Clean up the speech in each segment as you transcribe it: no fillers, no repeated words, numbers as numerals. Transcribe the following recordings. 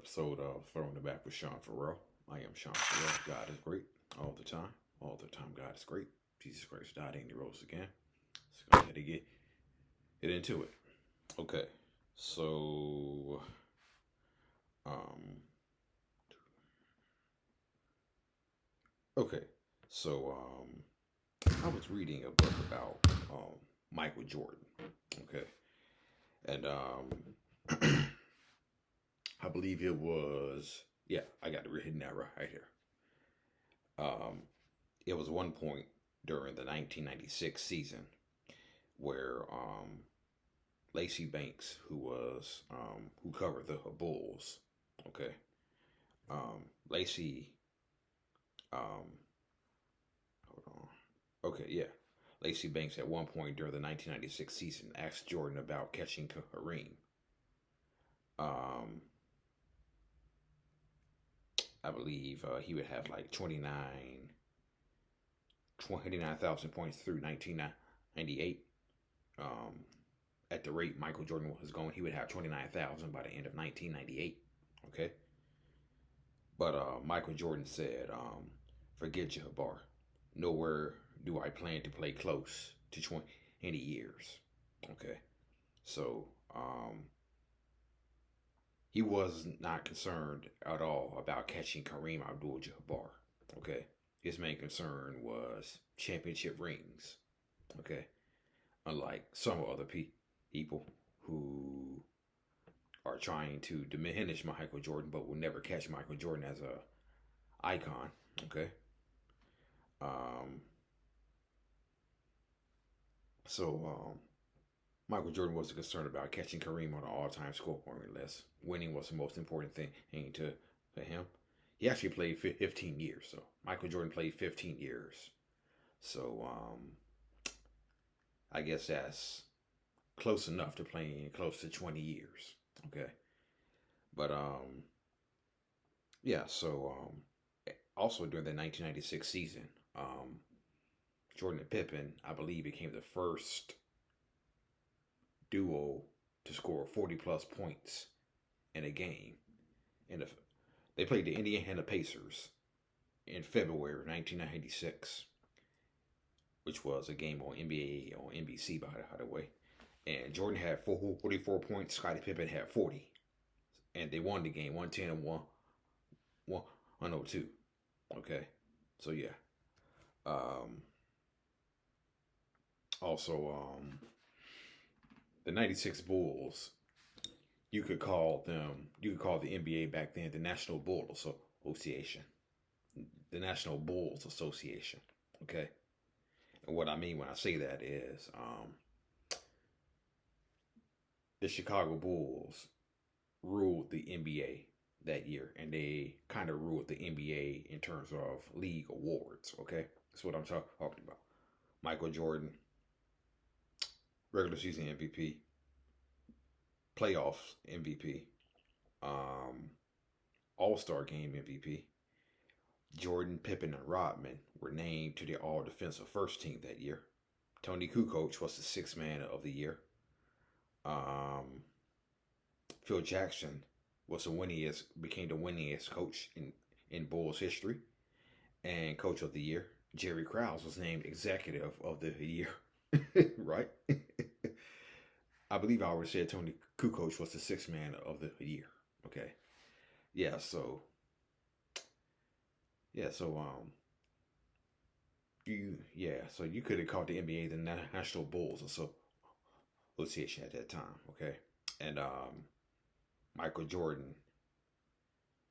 episode of Throwing the Back with Sean Farrell. I am Sean Farrell. God is great all the time. All the time, God is great. Jesus Christ died and he rose again. So go ahead and get into it. Okay, so um, okay, so I was reading a book about Michael Jordan. Okay, and I believe it was, yeah, I got it written down right here. Um, it was one point during the 1996 season where Lacey Banks, who covered the Bulls, okay, Lacey, um, hold on, okay, yeah, Lacey Banks at one point during the 1996 season asked Jordan about catching Kareem. Um, I believe he would have like 29,000 points through 1998. Um, at the rate Michael Jordan was going, he would have 29,000 by the end of 1998. Okay. But Michael Jordan said, forget Jabbar. Nowhere do I plan to play close to 20 years. Okay. So he was not concerned at all about catching Kareem Abdul-Jabbar. Okay. His main concern was championship rings. Okay. Unlike some other people who are trying to diminish Michael Jordan, but will never catch Michael Jordan as a icon. Okay. Um, so Michael Jordan wasn't concerned about catching Kareem on an all-time scoring list. Winning was the most important thing to for him. He actually played 15 years. So Michael Jordan played 15 years. So I guess that's close enough to playing close to 20 years. Okay. But yeah, so also during the 1996 season, Jordan and Pippen, I believe, became the first duo to score 40 plus points in a game. And they played the Indiana Pacers in February of 1996, which was a game on NBA on NBC, by the way. And Jordan had 44 points. Scottie Pippen had 40. And they won the game 110 and 102. Okay. So, yeah. Also, the 96 Bulls, you could call the NBA back then the National Bulls Association. The National Bulls Association. Okay. And what I mean when I say that is the Chicago Bulls ruled the NBA that year, and they kind of ruled the NBA in terms of league awards. Okay, that's what I'm talking about. Michael Jordan, regular season MVP, playoffs MVP, All Star Game MVP. Jordan, Pippen, and Rodman were named to the All Defensive First Team that year. Tony Kukoc was the Sixth Man of the Year. Phil Jackson became the winningest coach in Bulls history, and Coach of the Year. Jerry Krause was named Executive of the Year. Right? I believe I already said Tony Kukoc was the Sixth Man of the Year. Okay. Yeah. So you could have called the NBA the National Bulls Association at that time. Okay. And Michael Jordan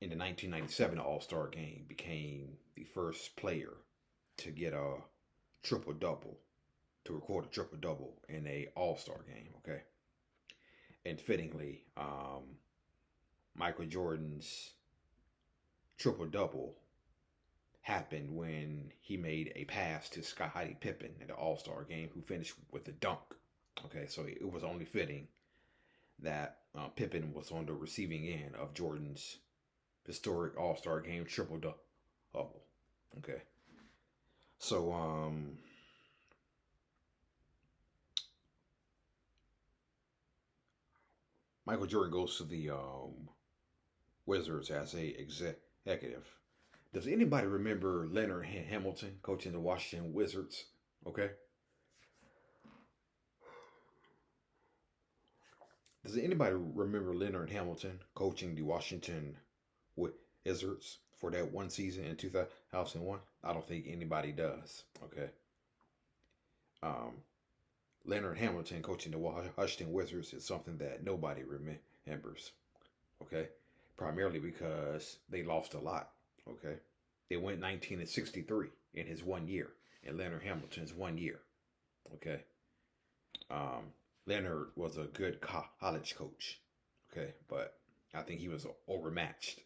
in the 1997 All-Star game became the first player to get a triple-double, to record a triple-double in a All-Star game. Okay. And fittingly, Michael Jordan's triple-double happened when he made a pass to Scottie Pippen in the All-Star game, who finished with a dunk. Okay, so it was only fitting that Pippen was on the receiving end of Jordan's historic All-Star game triple-double. Okay, so Michael Jordan goes to the Wizards as a executive. Does anybody remember Leonard Hamilton coaching the Washington Wizards? Okay. Does anybody remember Leonard Hamilton coaching the Washington Wizards for that one season in 2001? I don't think anybody does. Okay. Um, Leonard Hamilton coaching the Washington Wizards is something that nobody remembers. Okay. Primarily because they lost a lot. Okay. They went 19-63 in his 1 year, in Leonard Hamilton's 1 year. Okay. Um, Leonard was a good college coach. Okay. But I think he was overmatched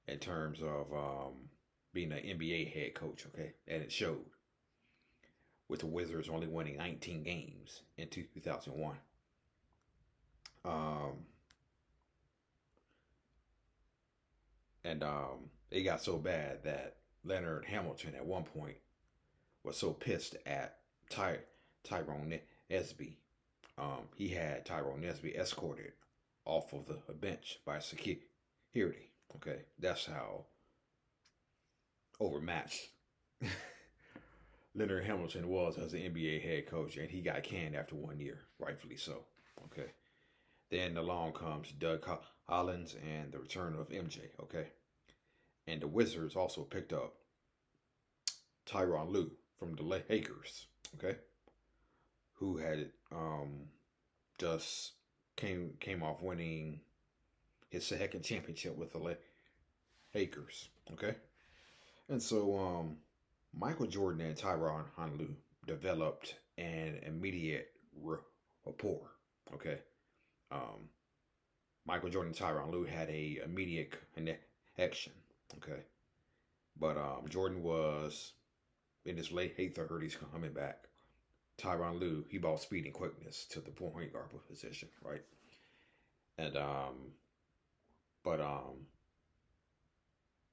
in terms of being an NBA head coach. Okay. And it showed with the Wizards only winning 19 games in 2001. Um, and it got so bad that Leonard Hamilton at one point was so pissed at Tyrone Nesby. He had Tyrone Nesby escorted off of the bench by security. Okay, that's how overmatched Leonard Hamilton was as an NBA head coach, and he got canned after 1 year, rightfully so. Okay, then along comes Doug Collins and the return of MJ. Okay, and the Wizards also picked up Ty Lue from the Lakers. Okay, who had just came off winning his second championship with the Lakers. Okay, and so Michael Jordan and Tyronn Lue developed an immediate rapport. Okay, um, Michael Jordan and Tyronn Lue had a immediate connection. Okay, but Jordan was in his late 30s coming back. Tyronn Lue, he brought speed and quickness to the point guard position, right? And but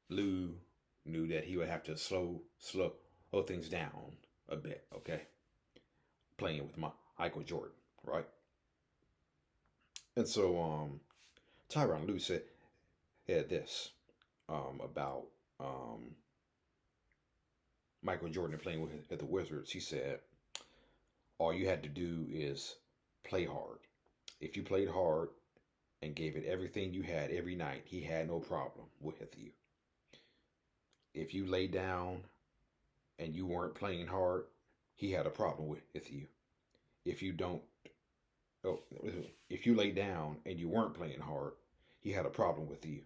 Lue knew that he would have to slow things down a bit, okay? Playing with Michael Jordan, right? And so Tyronn Lue said this about Michael Jordan playing with the Wizards. He said, all you had to do is play hard. If you played hard and gave it everything you had every night, he had no problem with you. If you laid down and you weren't playing hard, he had a problem with you. If you don't, oh, if you lay down and you weren't playing hard, he had a problem with you.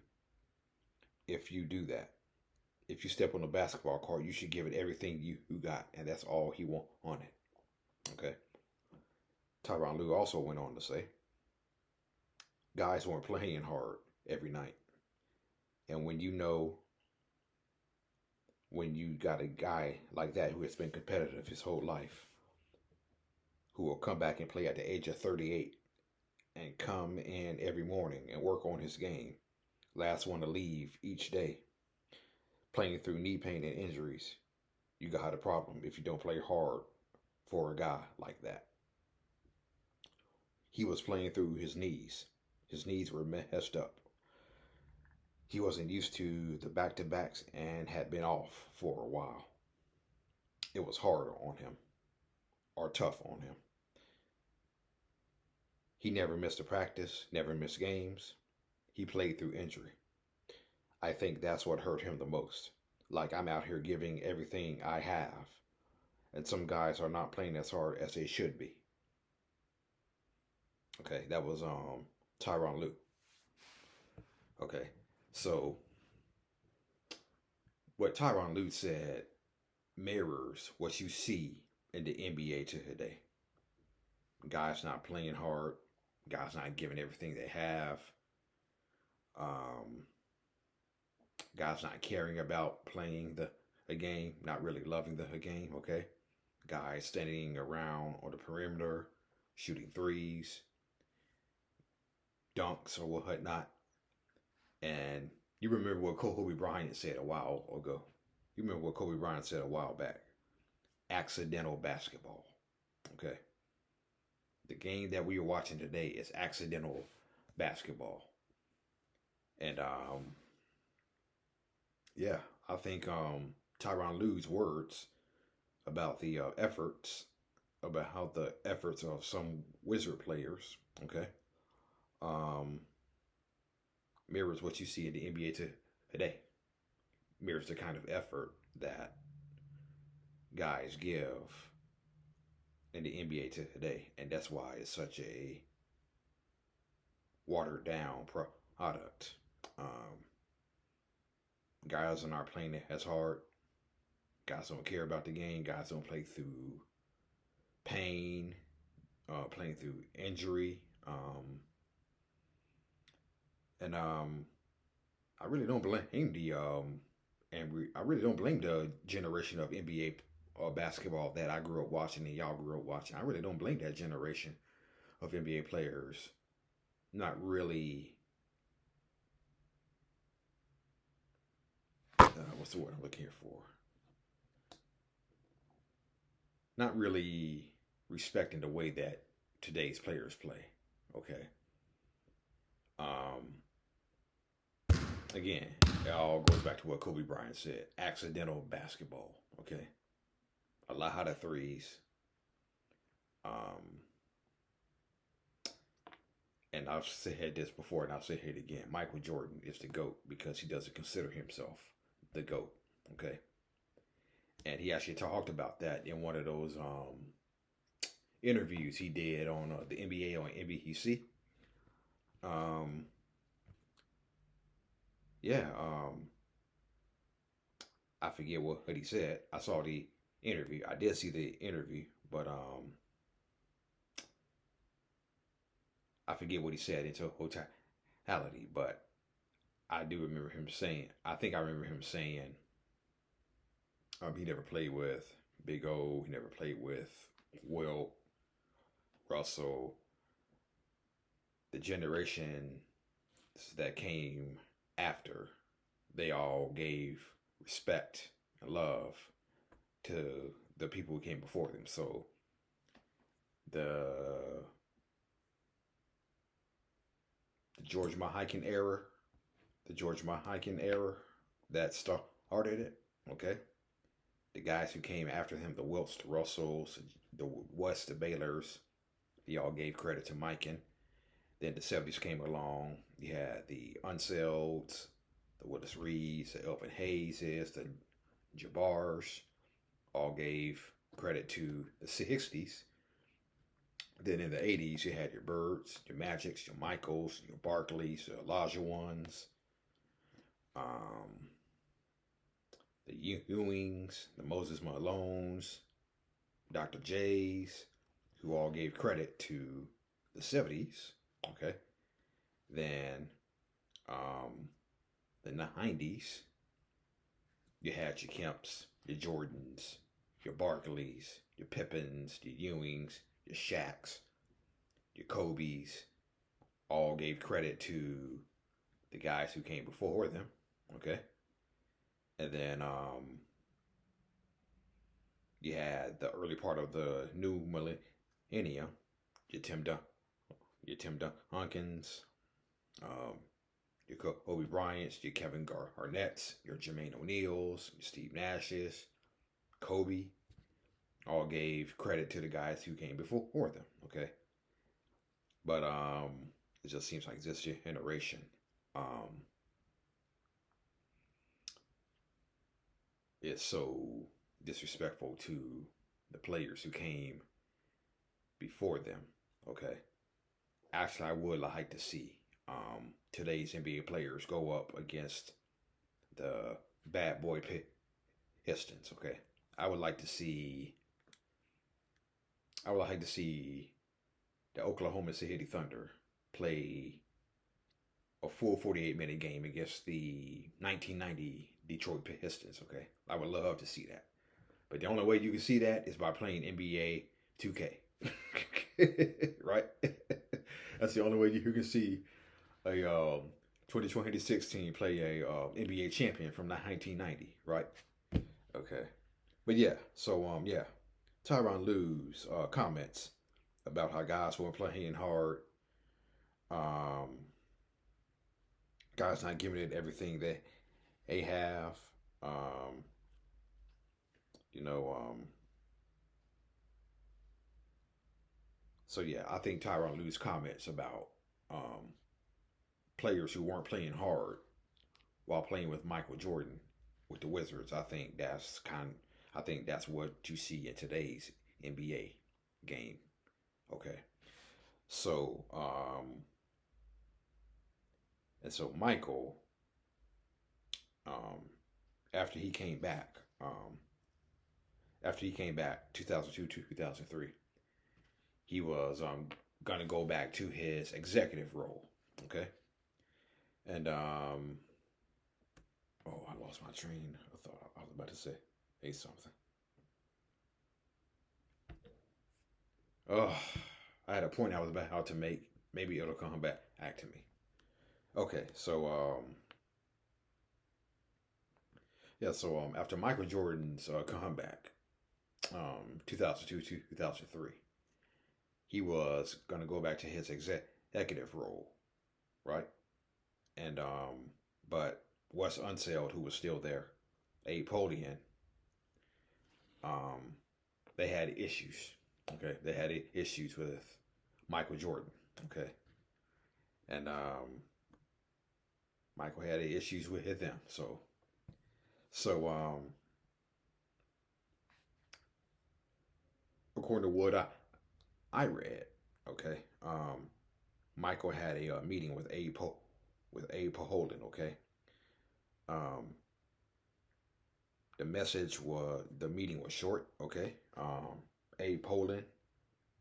If you do that, if you step on the basketball court, you should give it everything you got, and that's all he wanted. Okay. Tyronn Lue also went on to say, guys weren't playing hard every night, and when you got a guy like that who has been competitive his whole life, who will come back and play at the age of 38 and come in every morning and work on his game, last one to leave each day, playing through knee pain and injuries, you got a problem if you don't play hard for a guy like that. He was playing through his knees. His knees were messed up. He wasn't used to the back-to-backs and had been off for a while. It was hard on him, or tough on him. He never missed a practice, never missed games. He played through injury. I think that's what hurt him the most. Like, I'm out here giving everything I have, and some guys are not playing as hard as they should be. Okay, that was Tyronn Lue. Okay, so what Tyronn Lue said mirrors what you see in the NBA today. Guys not playing hard, guys not giving everything they have, guys not caring about playing the game, not really loving the game, okay? Guys standing around on the perimeter, shooting threes, dunks or whatnot. And you remember what Kobe Bryant said a while ago. You remember what Kobe Bryant said a while back. Accidental basketball. Okay. The game that we are watching today is accidental basketball. And yeah, I think Tyronn Lue's words about the efforts, about how the efforts of some Wizard players, okay, um, mirrors what you see in the NBA today. Mirrors the kind of effort that guys give in the NBA today, and that's why it's such a watered down product. Um, Guys are not playing it as hard. Guys don't care about the game. Guys don't play through pain, playing through injury. And I really don't blame the I really don't blame the generation of NBA basketball that I grew up watching and y'all grew up watching. I really don't blame that generation of NBA players not really. What's the word I'm looking here for? Not really respecting the way that today's players play. Okay. Um, Again, it all goes back to what Kobe Bryant said: accidental basketball. Okay, a lot of threes. Um, and I've said this before, and I'll say it again: Michael Jordan is the GOAT because he doesn't consider himself the GOAT. Okay, and he actually talked about that in one of those interviews he did on the NBA on NBC. Um, yeah, I forget what he said. I saw the interview. I did see the interview, but I forget what he said in totality. But I do remember him saying. I think I remember him saying he never played with Big O. He never played with Will Russell. The generation that came after, they all gave respect and love to the people who came before them. So the George Mahikin era, the George Mahikin era that started it, okay? The guys who came after him, the Wilts, the Russells, the West, the Baylors, they all gave credit to Mikan. Then the 70s came along. You had the Unselds, the Willis Reeds, the Elvin Hayeses, the Jabars, all gave credit to the 60s. Then in the 80s, you had your Birds, your Magics, your Michaels, your Barkleys, your Elijah Ones, um, the Ewings, the Moses Malones, Dr. J's, who all gave credit to the 70s. Okay. Then the 90s, you had your Kemps, your Jordans, your Barkleys, your Pippins, your Ewings, your Shaqs, your Kobe's, all gave credit to the guys who came before them. Okay. And then you had the early part of the new millennium, your your Tim Duncans, your Kobe Bryant's, your Kevin Garnett's, your Jermaine O'Neal's, your Steve Nash's, Kobe, all gave credit to the guys who came before them. Okay, but it just seems like this generation, is so disrespectful to the players who came before them. Okay, actually, I would like to see today's NBA players go up against the bad boy Pistons. Okay, I would like to see. I would like to see the Oklahoma City Thunder play a full 48-minute game against the 1990 Detroit Pistons. Okay, I would love to see that. But the only way you can see that is by playing NBA 2K. Right? That's the only way you can see a 2016 play a NBA champion from 1990, right? Okay. But yeah, so yeah, Tyronn Lue's comments about how guys weren't playing hard, um, God's not giving it everything that they have. Um, you know, so yeah, I think Tyronn Lue's comments about um, players who weren't playing hard while playing with Michael Jordan with the Wizards, I think that's what you see in today's NBA game. Okay. So and so Michael, um after he came back, 2002 to 2003, he was gonna go back to his executive role. Okay. And oh, I lost my train. I thought I was about to say something. Oh, I had a point I was about to make. Maybe it'll come back to me. Okay, so yeah, so after Michael Jordan's comeback, 2002 to 2003, he was gonna go back to his executive role, right? And but Wes Unseld, who was still there, Abe Polian, um, they had issues. Okay, they had issues with Michael Jordan. Okay, and Michael had issues with them. So according to what I read, okay, Michael had a meeting with Abe Holden. Okay, um, the meeting was short. Okay, Abe Holden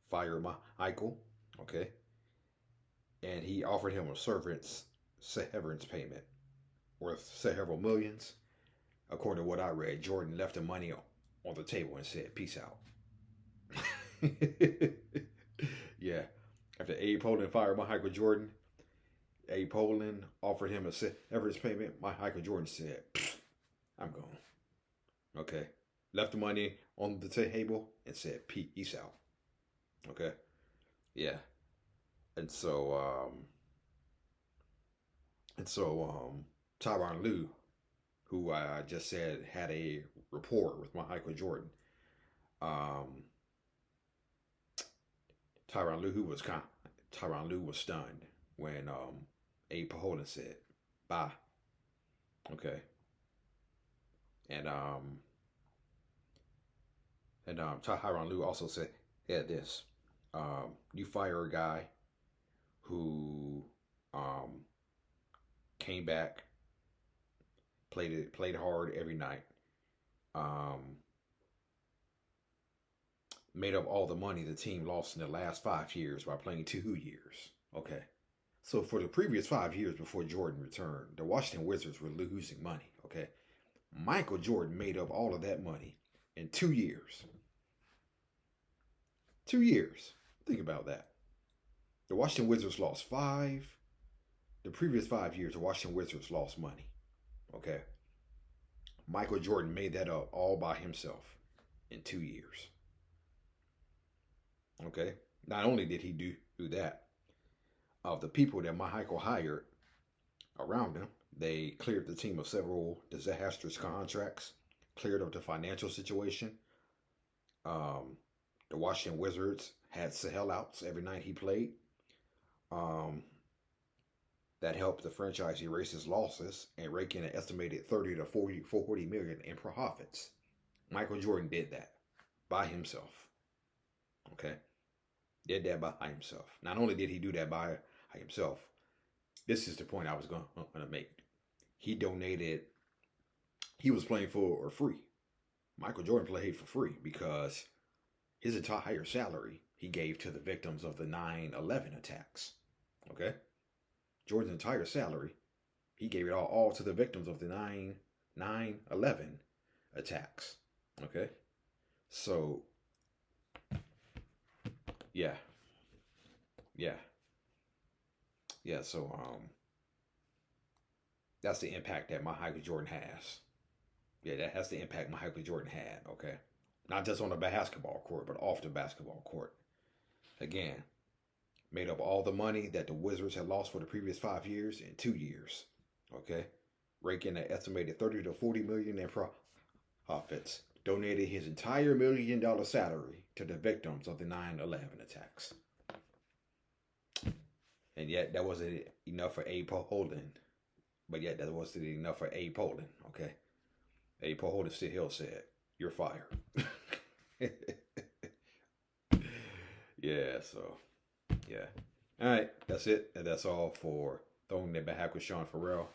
fired Michael. Okay, and he offered him a severance payment worth several millions. According to what I read, Jordan left the money on the table and said, "Peace out." Yeah. After Abe Poland fired Michael Jordan, Abe Poland offered him a severance payment. Michael Jordan said, "I'm gone." Okay. Left the money on the table and said, "Peace out." Okay. Yeah. And so, Tyronn Lue, who I just said had a rapport with Michael Jordan, um, Tyronn Lue, Tyronn Lue was stunned when Abe Pahola said, "Bye." Okay, and Tyronn Lue also said, "Yeah, this, you fire a guy who um, came back, played hard every night, um, made up all the money the team lost in the last 5 years by playing 2 years." Okay. So for the previous 5 years before Jordan returned, the Washington Wizards were losing money. Okay. Michael Jordan made up all of that money in 2 years. 2 years. Think about that. The Washington Wizards lost five. The previous 5 years, the Washington Wizards lost money. Okay. Michael Jordan made that up all by himself in 2 years. Okay. Not only did he do that, of the people that Michael hired around him, they cleared the team of several disastrous contracts, cleared up the financial situation. Um, the Washington Wizards had sellouts every night he played. Um, that helped the franchise erase his losses and rake in an estimated 30 to 40 million in profits. Michael Jordan did that by himself. Okay, did that by himself. Not only did he do that by himself, this is the point I was going to make. He donated. He was playing for free. Michael Jordan played for free because his entire salary he gave to the victims of the 9/11 attacks. Okay, Jordan's entire salary, he gave it all to the victims of the 9/11 attacks. Okay, so yeah, yeah, yeah. So that's the impact that Michael Jordan has. Yeah, that has the impact Michael Jordan had. Okay, not just on the basketball court, but off the basketball court. Again, made up all the money that the Wizards had lost for the previous 5 years in 2 years. Okay, raking an estimated 30 to 40 million in profits, donated his entire $1 million salary to the victims of the 9/11 attacks. And yet, that wasn't enough for Abe Poland. But yet, that wasn't enough for Abe Poland. Okay, Abe Poland still said, "You're fired." Yeah. So, yeah. All right, that's it. And that's all for Throwing It Back with Sean Farrell.